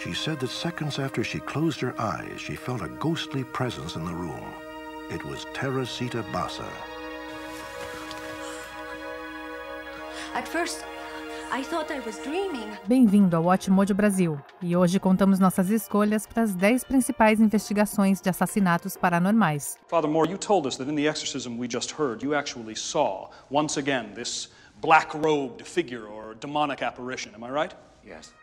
She said that seconds after she closed her eyes, she felt a ghostly presence in the room. It was Teresita Basa. At first, I thought I was dreaming. Bem-vindo ao Watchmojo Brasil. E hoje contamos nossas escolhas para as 10 principais investigações de assassinatos paranormais. Father Moore, you told us that in the exorcism we just heard, you actually saw, once again, this black-robed figure or demonic apparition. Am I right? Yes.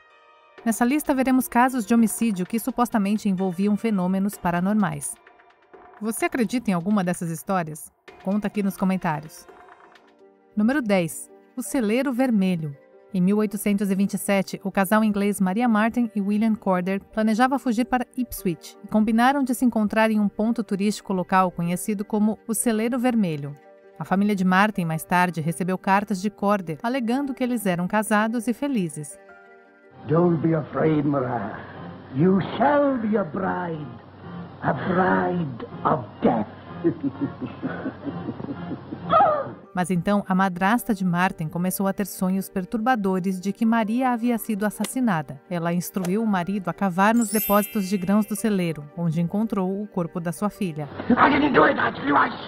Nessa lista veremos casos de homicídio que supostamente envolviam fenômenos paranormais. Você acredita em alguma dessas histórias? Conta aqui nos comentários. Número 10. O Celeiro Vermelho. Em 1827, o casal inglês Maria Martin e William Corder planejava fugir para Ipswich e combinaram de se encontrar em um ponto turístico local conhecido como o Celeiro Vermelho. A família de Martin, mais tarde, recebeu cartas de Corder alegando que eles eram casados e felizes. Don't be afraid, Maria. You shall be a bride of death. Mas então a madrasta de Martin começou a ter sonhos perturbadores de que Maria havia sido assassinada. Ela instruiu o marido a cavar nos depósitos de grãos do celeiro, onde encontrou o corpo da sua filha. I didn't do it, I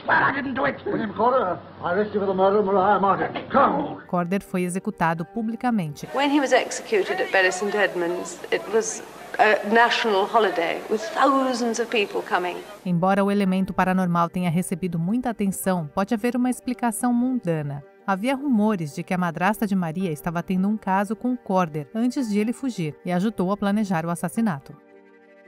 swear I didn't do it. William Corder, I arrest you for the murder of Maria Martin. Come. Corder foi executado publicamente. When he was executed at Bury St Edmunds, it was a national holiday with thousands of people coming. Embora o elemento paranormal tenha recebido muita atenção, pode haver uma explicação mundana. Havia rumores de que a madrasta de Maria estava tendo um caso com Corder antes de ele fugir e ajudou a planejar o assassinato.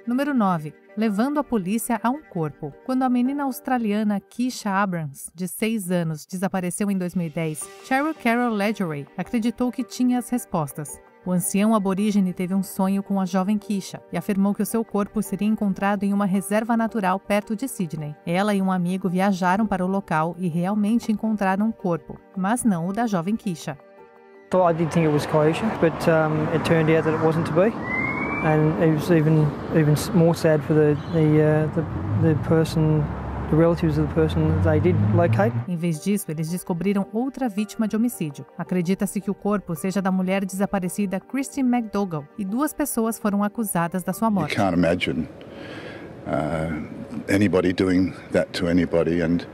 Número 9. Levando a polícia a um corpo. Quando a menina australiana Keisha Abrams, de 6 anos, desapareceu em 2010, Cheryl Carol Ledgerway acreditou que tinha as respostas. O ancião aborígene teve um sonho com a jovem Keisha e afirmou que o seu corpo seria encontrado em uma reserva natural perto de Sydney. Ela e um amigo viajaram para o local e realmente encontraram um corpo, mas não o da jovem Keisha. I did think it was Keisha, but it turned out that it wasn't to be, and it was even more sad for the person. The relatives of the person that they did locate. Em vez disso, eles descobriram outra vítima de homicídio. Acredita-se que o corpo seja da mulher desaparecida Christine McDougall e 2 pessoas foram acusadas da sua morte. You can't imagine anybody doing that to anybody, and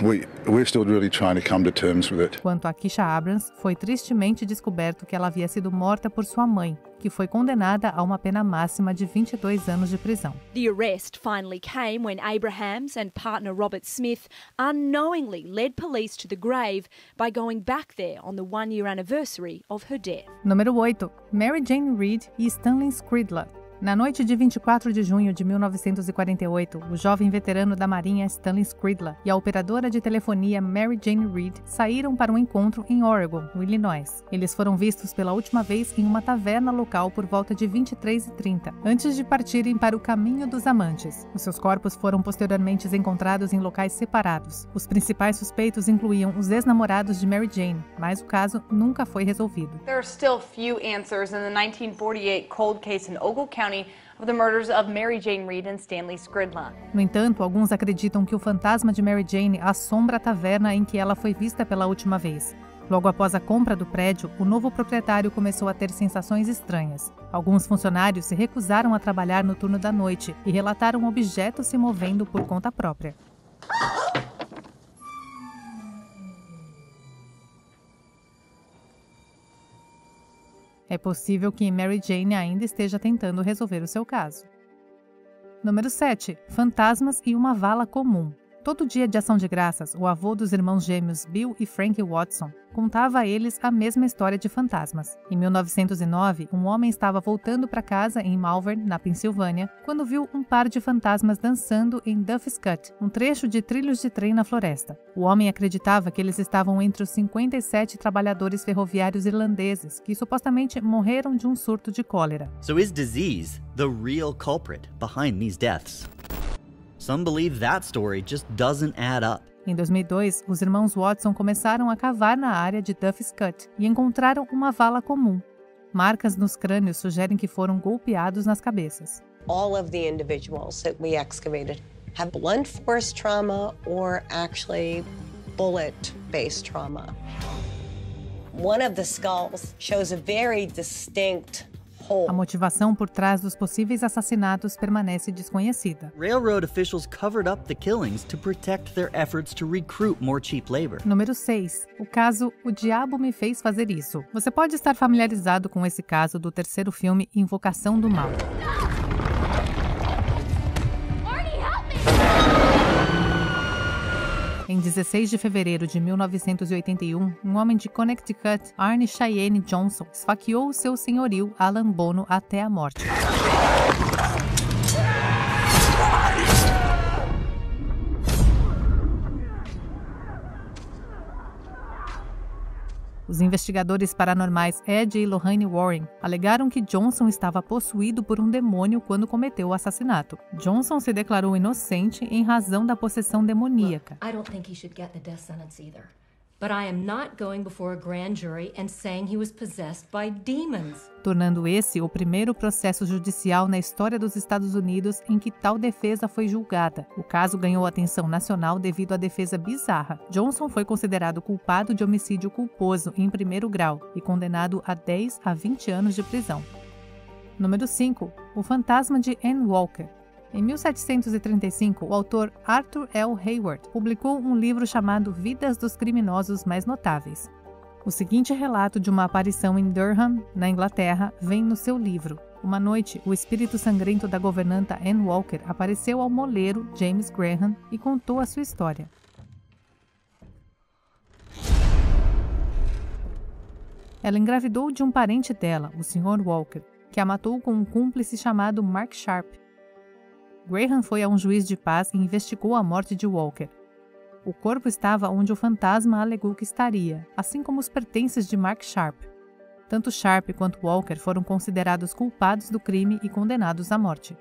we're still really trying to come to terms with it. Quanto a Keisha Abrams, foi tristemente descoberto que ela havia sido morta por sua mãe, que foi condenada a uma pena máxima de 22 anos de prisão. The arrest finally came when Abrahams and partner Robert Smith unknowingly led police to the grave by going back there on the 1-year anniversary of her death. Número 8. Mary Jane Reid e Stanley Skridla. Na noite de 24 de junho de 1948, o jovem veterano da Marinha Stanley Skridla e a operadora de telefonia Mary Jane Reid saíram para um encontro em Oregon, no Illinois. Eles foram vistos pela última vez em uma taverna local por volta de 23h30, antes de partirem para o Caminho dos Amantes. Os seus corpos foram posteriormente encontrados em locais separados. Os principais suspeitos incluíam os ex-namorados de Mary Jane, mas o caso nunca foi resolvido. There are still few answers in the 1948 cold case in Ogle County of the murders of Mary Jane Reid and Stanley Skridla. No entanto, alguns acreditam que o fantasma de Mary Jane assombra a taverna em que ela foi vista pela última vez. Logo após a compra do prédio, o novo proprietário começou a ter sensações estranhas. Alguns funcionários se recusaram a trabalhar no turno da noite e relataram objetos se movendo por conta própria. É possível que Mary Jane ainda esteja tentando resolver o seu caso. Número 7. Fantasmas e uma vala comum. Todo dia de ação de graças, o avô dos irmãos gêmeos Bill e Frank Watson contava a eles a mesma história de fantasmas. Em 1909, um homem estava voltando para casa em Malvern, na Pensilvânia, quando viu um par de fantasmas dançando em Duffy's Cut, um trecho de trilhos de trem na floresta. O homem acreditava que eles estavam entre os 57 trabalhadores ferroviários irlandeses que supostamente morreram de um surto de cólera. So is disease the real culprit behind these deaths? Some believe that story just doesn't add up. Em 2002, os irmãos Watson começaram a cavar na área de Duffy's Cut e encontraram uma vala comum. Marcas nos crânios sugerem que foram golpeados nas cabeças. All of the individuals that we excavated have blunt force trauma or actually bullet-based trauma. One of the skulls shows a very distinct A motivação por trás dos possíveis assassinatos permanece desconhecida. Railroad officials covered up the killings to protect their efforts to recruit more cheap labor. Número 6. O caso O Diabo Me Fez Fazer Isso. Você pode estar familiarizado com esse caso do terceiro filme Invocação do Mal. Em 16 de fevereiro de 1981, um homem de Connecticut, Arne Cheyenne Johnson, esfaqueou o seu senhorio Alan Bono até a morte. Os investigadores paranormais Ed e Lorraine Warren alegaram que Johnson estava possuído por um demônio quando cometeu o assassinato. Johnson se declarou inocente em razão da possessão demoníaca. I don't think he should get the death sentence either. But I am not going before a grand jury and saying he was possessed by demons. Tornando esse o primeiro processo judicial na história dos Estados Unidos em que tal defesa foi julgada. O caso ganhou atenção nacional devido à defesa bizarra. Johnson foi considerado culpado de homicídio culposo em primeiro grau e condenado a 10 a 20 anos de prisão. Número 5. O fantasma de Ann Walker. Em 1735, o autor Arthur L. Hayward publicou um livro chamado Vidas dos Criminosos Mais Notáveis. O seguinte relato de uma aparição em Durham, na Inglaterra, vem no seu livro. Uma noite, o espírito sangrento da governanta Ann Walker apareceu ao moleiro James Graham e contou a sua história. Ela engravidou de um parente dela, o Sr. Walker, que a matou com um cúmplice chamado Mark Sharp. Graham foi a um juiz de paz e investigou a morte de Walker. O corpo estava onde o fantasma alegou que estaria, assim como os pertences de Mark Sharp. Tanto Sharp quanto Walker foram considerados culpados do crime e condenados à morte.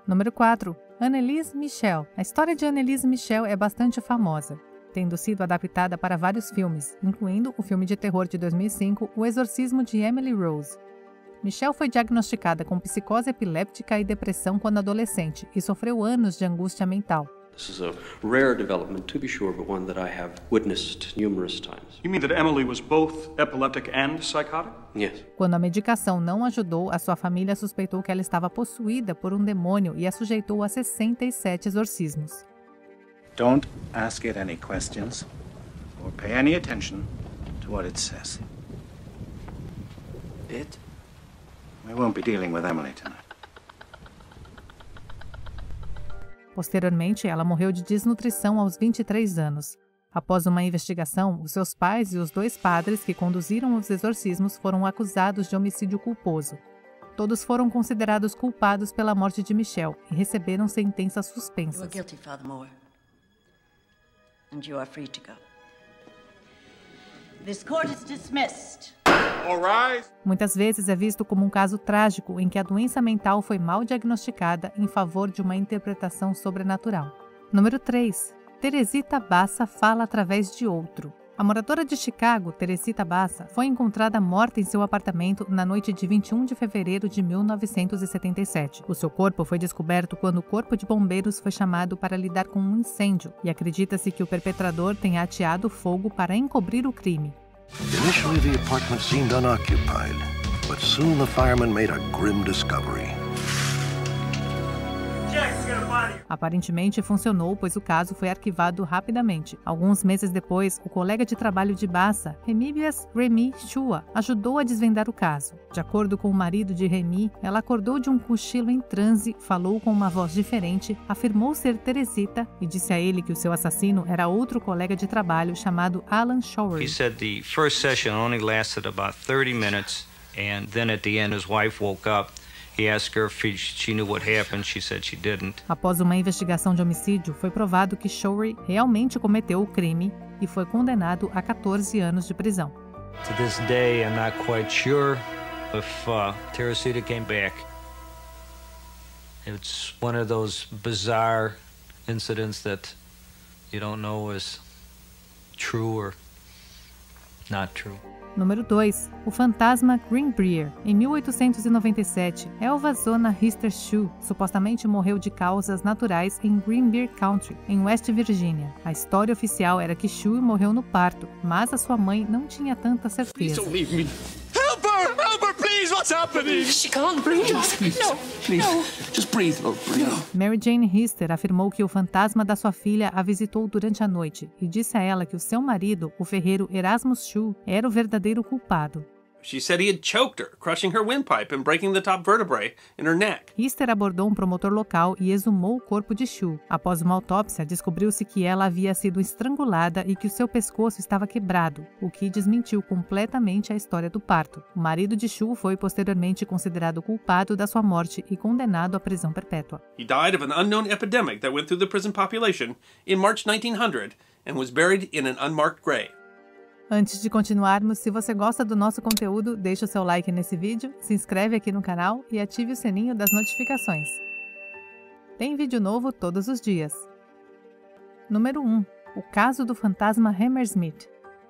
Número 4. Anneliese Michel. A história de Anneliese Michel é bastante famosa, tendo sido adaptada para vários filmes, incluindo o filme de terror de 2005, O Exorcismo de Emily Rose. Michelle foi diagnosticada com psicose epiléptica e depressão quando adolescente e sofreu anos de angústia mental. This is a rare development, to be sure, but one that I have witnessed numerous times. You mean that Emily was both epileptic and psychotic? Yes. Quando a medicação não ajudou, a sua família suspeitou que ela estava possuída por um demônio e a sujeitou a 67 exorcismos. Don't ask it any questions or pay any attention to what it says. It? We won't be dealing with Emily tonight. Posteriormente, ela morreu de desnutrição aos 23 anos. Após uma investigação, os seus pais e os 2 padres que conduziram os exorcismos foram acusados de homicídio culposo. Todos foram considerados culpados pela morte de Michelle e receberam sentenças suspensas. You are guilty, Father Moore. And you are free to go. This court is dismissed. Muitas vezes é visto como um caso trágico em que a doença mental foi mal diagnosticada em favor de uma interpretação sobrenatural. Número 3. Teresita Bassa fala através de outro. A moradora de Chicago, Teresita Bassa, foi encontrada morta em seu apartamento na noite de 21 de fevereiro de 1977. O seu corpo foi descoberto quando o corpo de bombeiros foi chamado para lidar com um incêndio e acredita-se que o perpetrador tenha ateado fogo para encobrir o crime. Initially, the apartment seemed unoccupied, but soon the firemen made a grim discovery. Aparentemente funcionou, pois o caso foi arquivado rapidamente. Alguns meses depois, o colega de trabalho de Bassa, Remibius Remy Chua, ajudou a desvendar o caso. De acordo com o marido de Remy, ela acordou de um cochilo em transe, falou com uma voz diferente, afirmou ser Teresita e disse a ele que o seu assassino era outro colega de trabalho chamado Alan Showery. He said the first session only lasted about 30 minutes, and then at the end his wife woke up. He asked her if she knew what happened. She said she didn't. Após uma investigação de homicídio, foi provado que Showery realmente cometeu o crime e foi condenado a 14 anos de prisão. To this day, I'm not quite sure if Teresita came back. It's one of those bizarre incidents that you don't know is true or not true. Número 2. O fantasma Greenbrier. Em 1897, Elva Zona Hister Shue supostamente morreu de causas naturais em Greenbrier Country, em West Virginia. A história oficial era que Shue morreu no parto, mas a sua mãe não tinha tanta certeza. Help her! Help her, please! What's What's happening? She can't breathe. Please, No. please, No. just breathe, Lord, breathe. Mary Jane Hister afirmou que o fantasma da sua filha a visitou durante a noite e disse a ela que o seu marido, o ferreiro Erasmus Shue, era o verdadeiro culpado. She said he had choked her, crushing her windpipe and breaking the top vertebrae in her neck. Hister abordou um promotor local e exumou o corpo de Shue. Após uma autópsia, descobriu-se que ela havia sido estrangulada e que o seu pescoço estava quebrado, o que desmentiu completamente a história do parto. O marido de Shue foi posteriormente considerado culpado da sua morte e condenado à prisão perpétua. He died of an unknown epidemic that went through the prison population in March 1900 and was buried in an unmarked grave. Antes de continuarmos, se você gosta do nosso conteúdo, deixe o seu like nesse vídeo, se inscreve aqui no canal e ative o sininho das notificações. Tem vídeo novo todos os dias. Número 1. O caso do fantasma Hammersmith.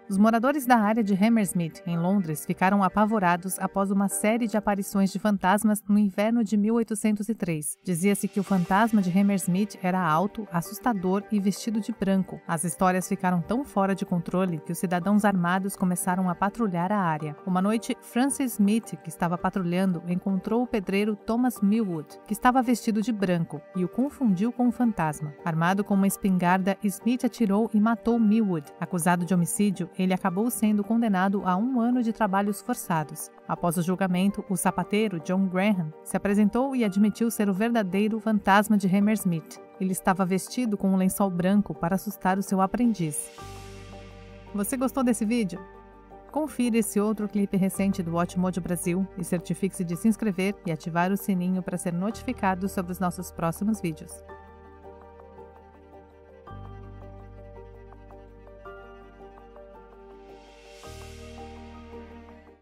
Os moradores da área de Hammersmith, em Londres, ficaram apavorados após uma série de aparições de fantasmas no inverno de 1803. Dizia-se que o fantasma de Hammersmith era alto, assustador e vestido de branco. As histórias ficaram tão fora de controle que os cidadãos armados começaram a patrulhar a área. Uma noite, Francis Smith, que estava patrulhando, encontrou o pedreiro Thomas Millwood, que estava vestido de branco, e o confundiu com um fantasma. Armado com uma espingarda, Smith atirou e matou Millwood. Acusado de homicídio, ele acabou sendo condenado a 1 ano de trabalhos forçados. Após o julgamento, o sapateiro John Graham se apresentou e admitiu ser o verdadeiro fantasma de Hammersmith. Ele estava vestido com um lençol branco para assustar o seu aprendiz. Você gostou desse vídeo? Confira esse outro clipe recente do Watchmojo Brasil e certifique-se de se inscrever e ativar o sininho para ser notificado sobre os nossos próximos vídeos.